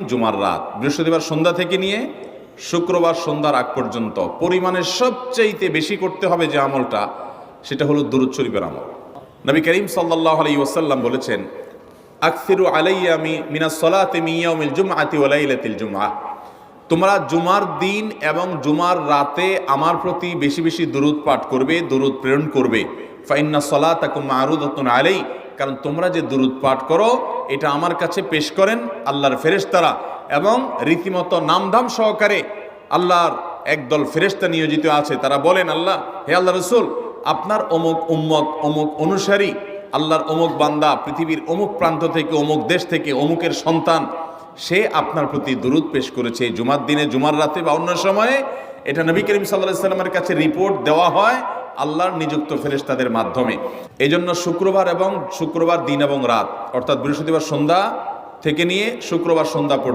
জুমার রাত, বৃহস্পতিবার সন্ধ্যা থেকে নিয়ে শুক্রবার সন্ধ্যার আগ পর্যন্ত পরিমাণের সবচাইতে বেশি করতে হবে যে আমলটা, সেটা হলো দুরূদ শরীফের আমল। নবী করিম সাল্লাল্লাহু আলাইহি ওয়াসাল্লাম বলেছেন, আকসিরু আলাইয়া মিনাস সালাতি মিন ইয়াউমিল জুমআতি ওয়া লাইলাতিল জুমআহ, তোমরা জুমার দিন এবং জুমার রাতে আমার প্রতি বেশি বেশি দুরূদ পাঠ করবে, দুরূদ প্রেরণ করবে। ফা ইন্না সালাতাকুম মা'রুদাতুন আলাই, কারণ তোমরা যে দুরূদ পাঠ করো এটা আমার কাছে পেশ করেন আল্লাহর ফেরেশতারা, এবং রীতিমতো নামধাম সহকারে আল্লাহর একদল ফেরেশতা নিয়োজিত আছে। তারা বলেন, আল্লাহ, হে আল্লাহ রসুল, আপনার অমুক উম্মত, অমুক অনুসারী, আল্লাহর অমুক বান্দা পৃথিবীর অমুক প্রান্ত থেকে, অমুক দেশ থেকে, অমুকের সন্তান, সে আপনার প্রতি দুরূদ পেশ করেছে জুমার দিনে, জুমার রাতে বা অন্য সময়ে। এটা নবী করিম সাল্লাল্লাহু আলাইহি ওয়াসাল্লামের কাছে রিপোর্ট দেওয়া হয় আল্লাহর নিযুক্ত ফেরেশতাদের মাধ্যমে। এই জন্য শুক্রবার দিন এবং রাত, অর্থাৎ বৃহস্পতিবার সন্ধ্যা থেকে নিয়ে শুক্রবার সন্ধ্যা পর্যন্ত